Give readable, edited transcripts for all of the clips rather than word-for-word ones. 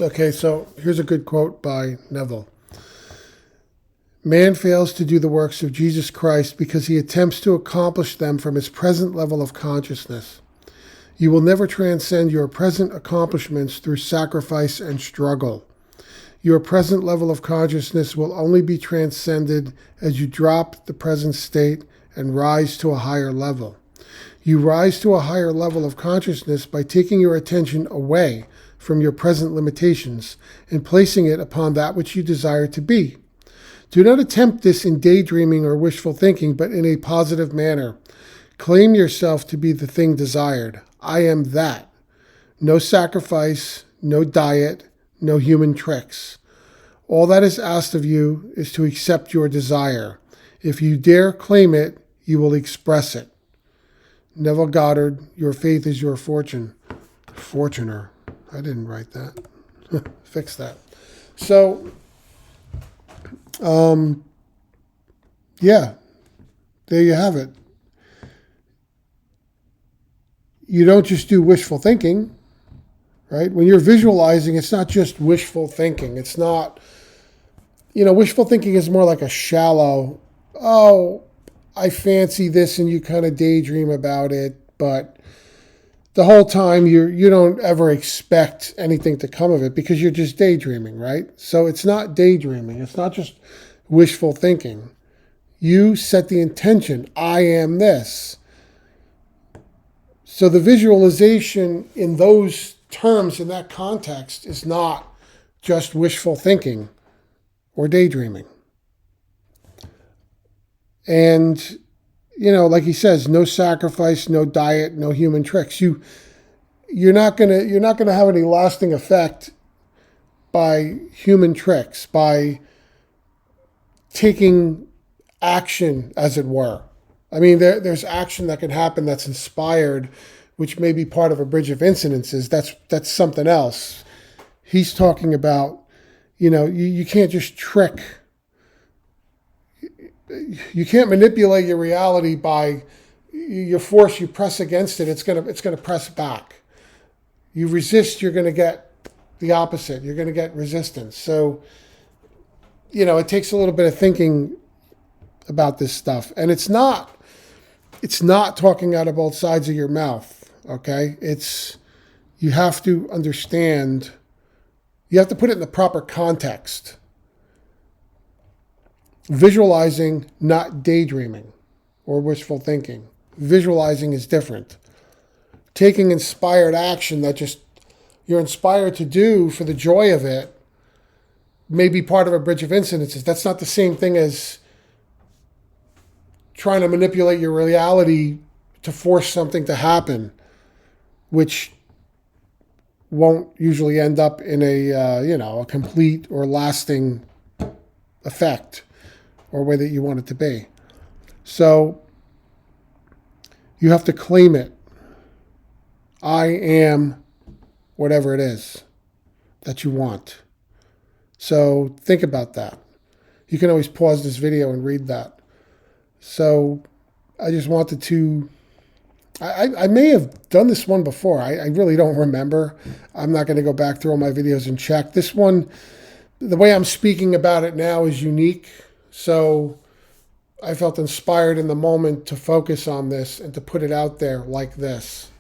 Okay, so here's a good quote by Neville. Man fails to do the works of Jesus Christ because he attempts to accomplish them from his present level of consciousness. You will never transcend your present accomplishments through sacrifice and struggle. Your present level of consciousness will only be transcended as you drop the present state and rise to a higher level. You rise to a higher level of consciousness by taking your attention away from your present limitations and placing it upon that which you desire to be. Do not attempt this in daydreaming or wishful thinking, but in a positive manner. Claim yourself to be the thing desired. I am that. No sacrifice, no diet, no human tricks. All that is asked of you is to accept your desire. If you dare claim it, you will express it. Neville Goddard, your faith is your fortune. Fortuner. I didn't write that. Fix that. So, yeah, there you have it. You don't just do wishful thinking, right? When you're visualizing, it's not just wishful thinking. It's not, wishful thinking is more like a shallow, oh, I fancy this, and you kind of daydream about it, but the whole time you don't ever expect anything to come of it because you're just daydreaming, right? So it's not daydreaming. It's not just wishful thinking. You set the intention, I am this. So the visualization in those terms, in that context, is not just wishful thinking or daydreaming. And, like he says, no sacrifice, no diet, no human tricks. You're not gonna have any lasting effect by human tricks, by taking action, as it were. I mean, there's action that can happen that's inspired, which may be part of a bridge of incidences. That's something else. He's talking about, you can't just trick. You can't manipulate your reality by your force. You press against it, it's gonna press back. You resist, you're gonna get the opposite. You're gonna get resistance. So, it takes a little bit of thinking about this stuff, and it's not talking out of both sides of your mouth, okay? You have to understand, you have to put it in the proper context. Visualizing, not daydreaming or wishful thinking. Visualizing is different. Taking inspired action that just you're inspired to do for the joy of it may be part of a bridge of incidences. That's not the same thing as trying to manipulate your reality to force something to happen, which won't usually end up in a complete or lasting effect or way that you want it to be. So you have to claim it. I am whatever it is that you want. So think about that. You can always pause this video and read that. So I just wanted to, I may have done this one before. I really don't remember. I'm not going to go back through all my videos and check. This one, the way I'm speaking about it now is unique. So I felt inspired in the moment to focus on this and to put it out there like this.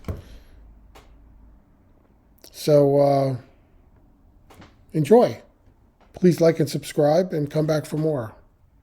So enjoy. Please like and subscribe and come back for more.